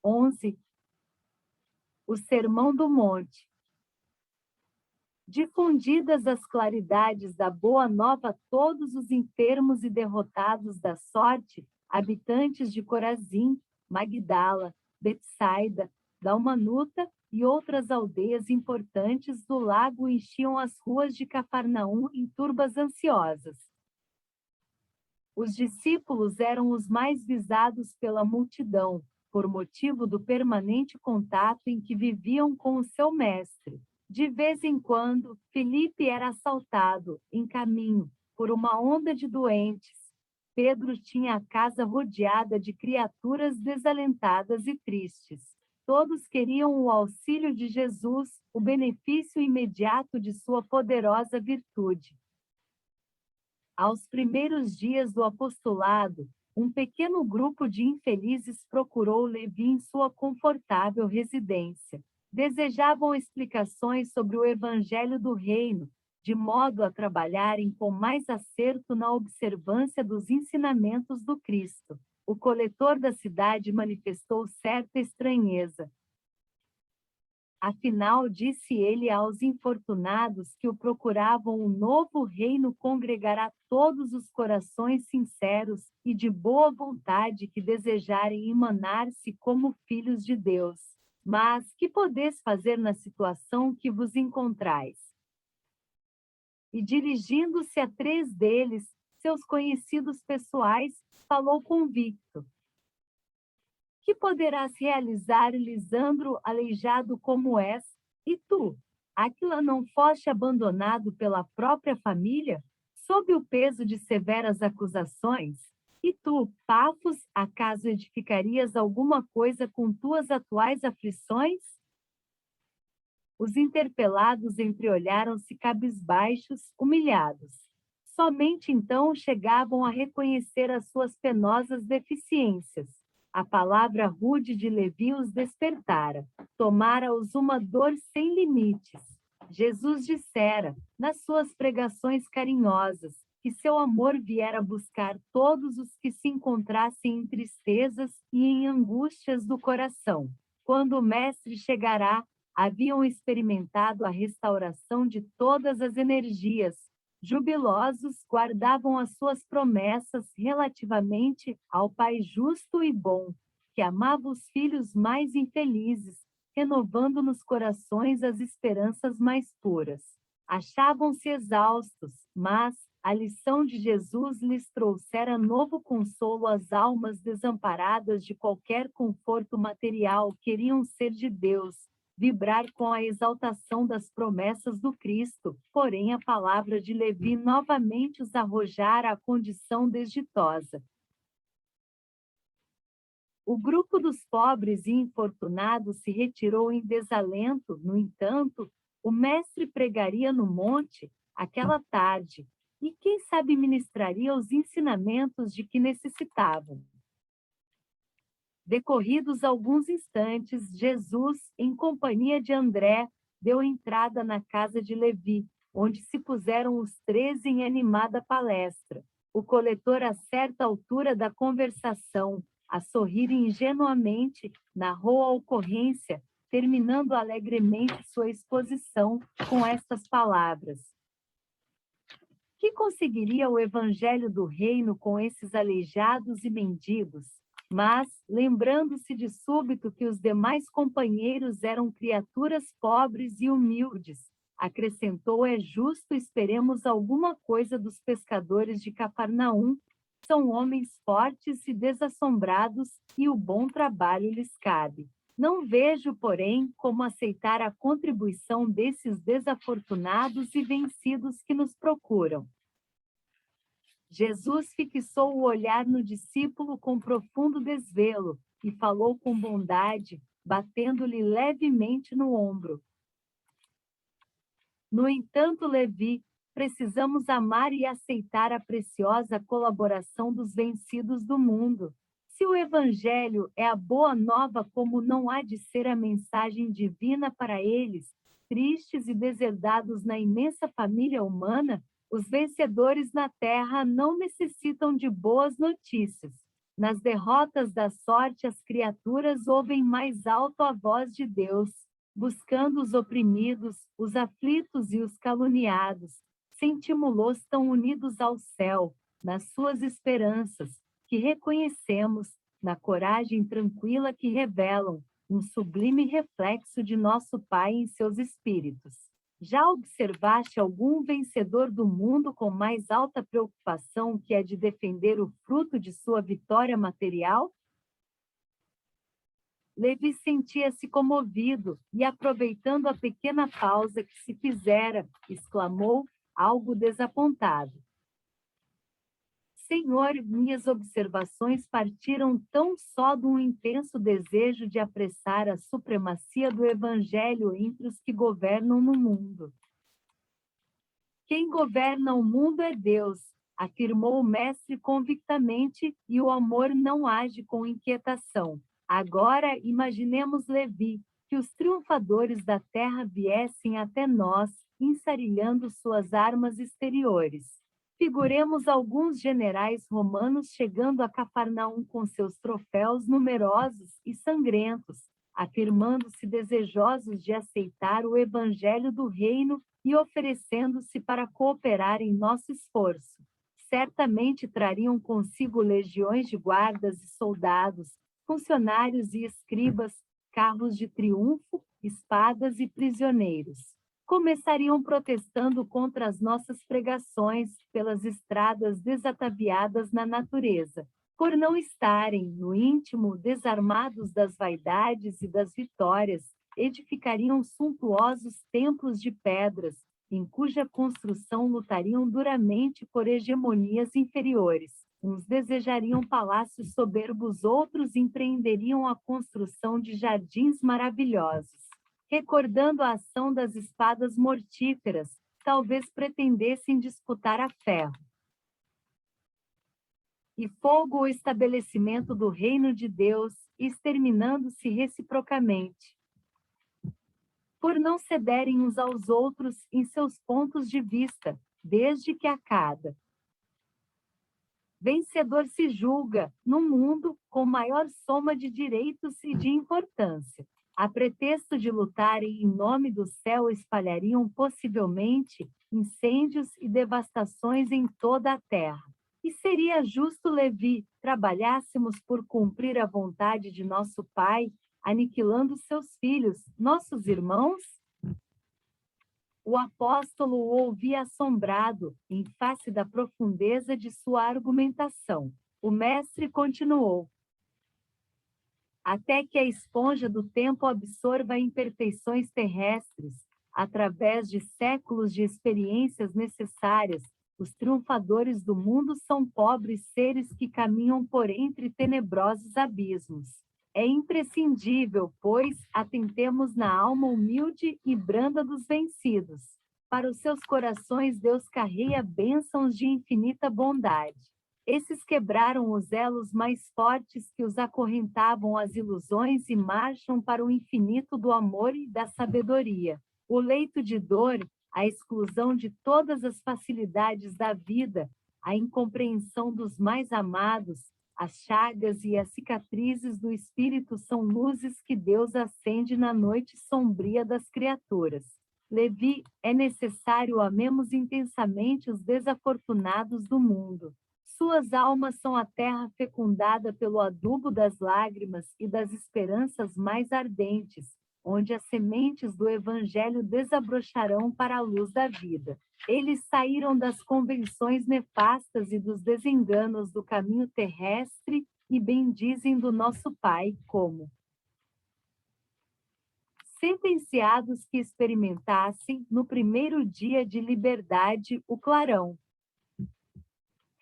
11. O Sermão do Monte. Difundidas as claridades da Boa Nova a todos os enfermos e derrotados da sorte, habitantes de Corazim, Magdala, Betsaida, Dalmanuta e outras aldeias importantes do lago enchiam as ruas de Cafarnaum em turbas ansiosas. Os discípulos eram os mais visados pela multidão, por motivo do permanente contato em que viviam com o seu mestre. De vez em quando, Filipe era assaltado, em caminho, por uma onda de doentes. Pedro tinha a casa rodeada de criaturas desalentadas e tristes. Todos queriam o auxílio de Jesus, o benefício imediato de sua poderosa virtude. Aos primeiros dias do apostolado, um pequeno grupo de infelizes procurou Levi em sua confortável residência. Desejavam explicações sobre o Evangelho do Reino, de modo a trabalharem com mais acerto na observância dos ensinamentos do Cristo. O coletor da cidade manifestou certa estranheza. Afinal, disse ele aos infortunados que o procuravam, o novo reino congregará todos os corações sinceros e de boa vontade que desejarem emanar-se como filhos de Deus. Mas que podeis fazer na situação que vos encontrais? E dirigindo-se a 3 deles, seus conhecidos pessoais, falou convicto. Que poderás realizar, Lisandro, aleijado como és? E tu, Áquila, não foste abandonado pela própria família, sob o peso de severas acusações? E tu, Pafos, acaso edificarias alguma coisa com tuas atuais aflições? Os interpelados entreolharam-se cabisbaixos, humilhados. Somente então chegavam a reconhecer as suas penosas deficiências. A palavra rude de Levi os despertara. Tomara-os uma dor sem limites. Jesus dissera, nas suas pregações carinhosas, que seu amor viera buscar todos os que se encontrassem em tristezas e em angústias do coração. Quando o Mestre chegará, haviam experimentado a restauração de todas as energias. Jubilosos, guardavam as suas promessas relativamente ao Pai justo e bom, que amava os filhos mais infelizes, renovando nos corações as esperanças mais puras. Achavam-se exaustos, mas a lição de Jesus lhes trouxera novo consolo às almas desamparadas de qualquer conforto material. Queriam ser de Deus, vibrar com a exaltação das promessas do Cristo, porém a palavra de Levi novamente os arrojara à condição desditosa. O grupo dos pobres e infortunados se retirou em desalento. No entanto, o mestre pregaria no monte aquela tarde, e quem sabe ministraria os ensinamentos de que necessitavam. Decorridos alguns instantes, Jesus, em companhia de André, deu entrada na casa de Levi, onde se puseram os 3 em animada palestra. O coletor, a certa altura da conversação, a sorrir ingenuamente, narrou a ocorrência, terminando alegremente sua exposição com estas palavras. Que conseguiria o Evangelho do Reino com esses aleijados e mendigos? Mas, lembrando-se de súbito que os demais companheiros eram criaturas pobres e humildes, acrescentou: é justo esperemos alguma coisa dos pescadores de Cafarnaum. São homens fortes e desassombrados, e o bom trabalho lhes cabe. Não vejo, porém, como aceitar a contribuição desses desafortunados e vencidos que nos procuram. Jesus fixou o olhar no discípulo com profundo desvelo e falou com bondade, batendo-lhe levemente no ombro. No entanto, Levi, precisamos amar e aceitar a preciosa colaboração dos vencidos do mundo. Se o Evangelho é a boa nova, como não há de ser a mensagem divina para eles, tristes e deserdados na imensa família humana, os vencedores na terra não necessitam de boas notícias. Nas derrotas da sorte, as criaturas ouvem mais alto a voz de Deus, buscando os oprimidos, os aflitos e os caluniados. Sentimos-los tão unidos ao céu, nas suas esperanças, que reconhecemos, na coragem tranquila que revelam, um sublime reflexo de nosso Pai em seus espíritos. Já observaste algum vencedor do mundo com mais alta preocupação que é de defender o fruto de sua vitória material? Levi sentia-se comovido e, aproveitando a pequena pausa que se fizera, exclamou, algo desapontado: Senhor, minhas observações partiram tão só de um intenso desejo de apressar a supremacia do Evangelho entre os que governam no mundo. Quem governa o mundo é Deus, afirmou o mestre convictamente, e o amor não age com inquietação. Agora imaginemos Levi, que os triunfadores da terra viessem até nós, ensarilhando suas armas exteriores. Figuremos alguns generais romanos chegando a Cafarnaum com seus troféus numerosos e sangrentos, afirmando-se desejosos de aceitar o evangelho do reino e oferecendo-se para cooperar em nosso esforço. Certamente trariam consigo legiões de guardas e soldados, funcionários e escribas, carros de triunfo, espadas e prisioneiros. Começariam protestando contra as nossas pregações pelas estradas desataviadas na natureza, por não estarem, no íntimo, desarmados das vaidades e das vitórias, edificariam suntuosos templos de pedras, em cuja construção lutariam duramente por hegemonias inferiores. Uns desejariam palácios soberbos, outros empreenderiam a construção de jardins maravilhosos. Recordando a ação das espadas mortíferas, talvez pretendessem disputar a ferro e fogo o estabelecimento do reino de Deus, exterminando-se reciprocamente, por não cederem uns aos outros em seus pontos de vista, desde que a cada vencedor se julga, no mundo, com maior soma de direitos e de importância. A pretexto de lutarem em nome do céu, espalhariam possivelmente incêndios e devastações em toda a terra. E seria justo, Levi, trabalhássemos por cumprir a vontade de nosso Pai, aniquilando seus filhos, nossos irmãos? O apóstolo o ouvia assombrado, em face da profundeza de sua argumentação. O mestre continuou: até que a esponja do tempo absorva imperfeições terrestres, através de séculos de experiências necessárias, os triunfadores do mundo são pobres seres que caminham por entre tenebrosos abismos. É imprescindível, pois, atentemos na alma humilde e branda dos vencidos. Para os seus corações, Deus carrega bênçãos de infinita bondade. Esses quebraram os elos mais fortes que os acorrentavam às ilusões e marcham para o infinito do amor e da sabedoria. O leito de dor, a exclusão de todas as facilidades da vida, a incompreensão dos mais amados, as chagas e as cicatrizes do espírito são luzes que Deus acende na noite sombria das criaturas. Levi, é necessário amemos intensamente os desafortunados do mundo. Suas almas são a terra fecundada pelo adubo das lágrimas e das esperanças mais ardentes, onde as sementes do Evangelho desabrocharão para a luz da vida. Eles saíram das convenções nefastas e dos desenganos do caminho terrestre e bendizem do nosso Pai como sentenciados que experimentassem, no primeiro dia de liberdade, o clarão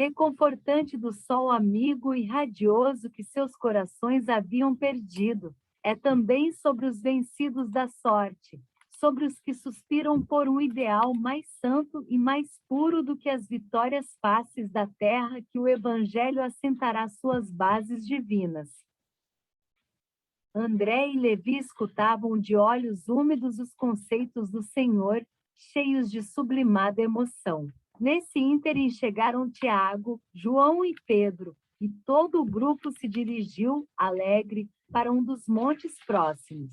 reconfortante do sol amigo e radioso que seus corações haviam perdido. É também sobre os vencidos da sorte, sobre os que suspiram por um ideal mais santo e mais puro do que as vitórias fáceis da terra, que o Evangelho assentará suas bases divinas. André e Levi escutavam de olhos úmidos os conceitos do Senhor, cheios de sublimada emoção. Nesse ínterim chegaram Tiago, João e Pedro, e todo o grupo se dirigiu, alegre, para um dos montes próximos.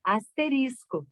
Asterisco.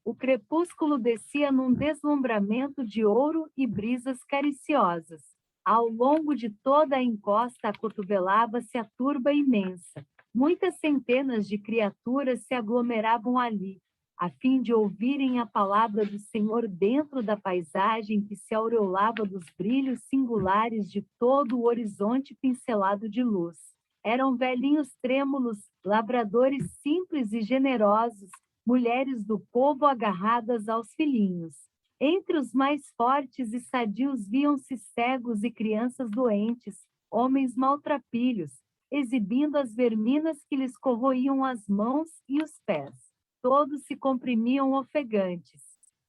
O crepúsculo descia num deslumbramento de ouro e brisas cariciosas. Ao longo de toda a encosta acotovelava-se a turba imensa. Muitas centenas de criaturas se aglomeravam ali, a fim de ouvirem a palavra do Senhor dentro da paisagem que se aureolava dos brilhos singulares de todo o horizonte pincelado de luz. Eram velhinhos trêmulos, lavradores simples e generosos, mulheres do povo agarradas aos filhinhos. Entre os mais fortes e sadios viam-se cegos e crianças doentes, homens maltrapilhos, exibindo as verminas que lhes corroíam as mãos e os pés. Todos se comprimiam ofegantes.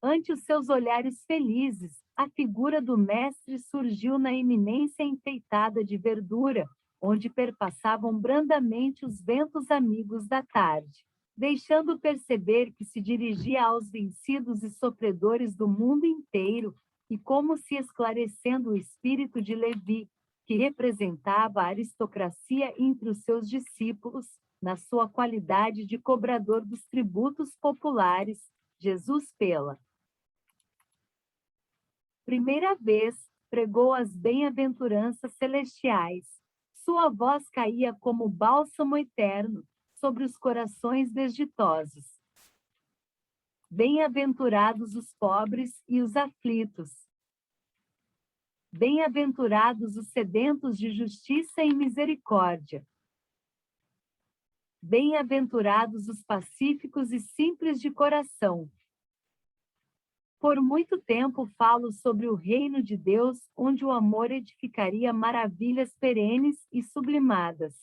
Ante os seus olhares felizes, a figura do mestre surgiu na eminência enfeitada de verdura, onde perpassavam brandamente os ventos amigos da tarde, deixando perceber que se dirigia aos vencidos e sofredores do mundo inteiro, e como se esclarecendo o espírito de Levi, que representava a aristocracia entre os seus discípulos, na sua qualidade de cobrador dos tributos populares, Jesus pela primeira vez pregou as bem-aventuranças celestiais. Sua voz caía como bálsamo eterno sobre os corações desditosos. Bem-aventurados os pobres e os aflitos. Bem-aventurados os sedentos de justiça e misericórdia. Bem-aventurados os pacíficos e simples de coração. Por muito tempo falo sobre o reino de Deus, onde o amor edificaria maravilhas perenes e sublimadas.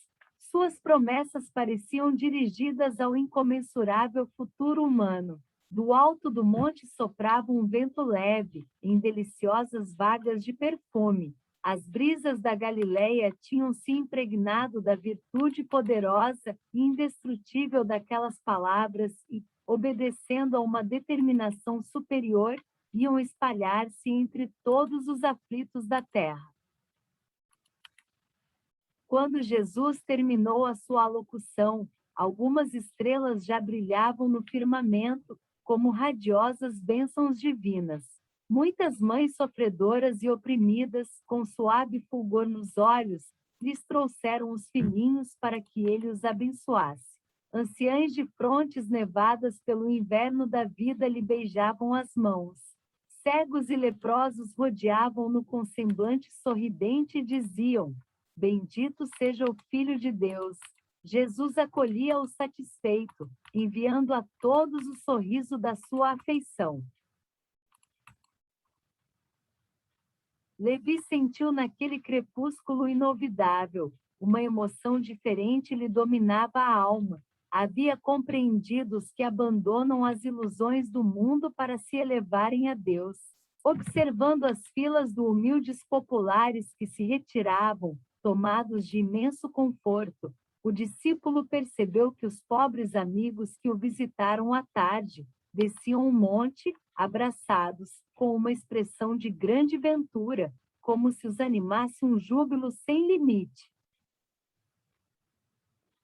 Suas promessas pareciam dirigidas ao incomensurável futuro humano. Do alto do monte soprava um vento leve, em deliciosas vagas de perfume. As brisas da Galileia tinham se impregnado da virtude poderosa e indestrutível daquelas palavras e, obedecendo a uma determinação superior, iam espalhar-se entre todos os aflitos da terra. Quando Jesus terminou a sua alocução, algumas estrelas já brilhavam no firmamento como radiosas bênçãos divinas. Muitas mães sofredoras e oprimidas, com suave fulgor nos olhos, lhes trouxeram os filhinhos para que ele os abençoasse. Anciães de frontes nevadas pelo inverno da vida lhe beijavam as mãos. Cegos e leprosos rodeavam-no com semblante sorridente e diziam: Bendito seja o Filho de Deus. Jesus acolhia-o satisfeito, enviando a todos o sorriso da sua afeição. Levi sentiu naquele crepúsculo inovidável, uma emoção diferente lhe dominava a alma. Havia compreendido os que abandonam as ilusões do mundo para se elevarem a Deus. Observando as filas dos humildes populares que se retiravam, tomados de imenso conforto, o discípulo percebeu que os pobres amigos que o visitaram à tarde desciam um monte, abraçados, com uma expressão de grande ventura, como se os animasse um júbilo sem limite.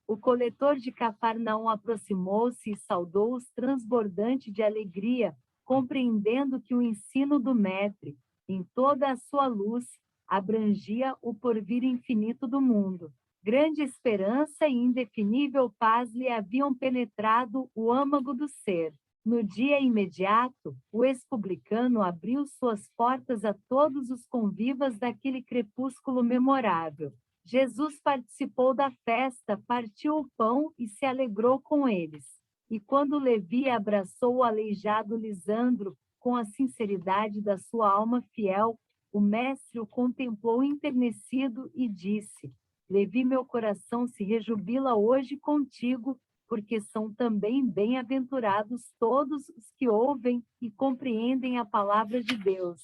O coletor de Cafarnaum aproximou-se e saudou-os transbordante de alegria, compreendendo que o ensino do Mestre, em toda a sua luz, abrangia o porvir infinito do mundo. Grande esperança e indefinível paz lhe haviam penetrado o âmago do ser. No dia imediato, o ex-publicano abriu suas portas a todos os convivas daquele crepúsculo memorável. Jesus participou da festa, partiu o pão e se alegrou com eles. E quando Levi abraçou o aleijado Lisandro, com a sinceridade da sua alma fiel, o mestre o contemplou enternecido e disse: Levi, meu coração se rejubila hoje contigo, porque são também bem-aventurados todos os que ouvem e compreendem a palavra de Deus.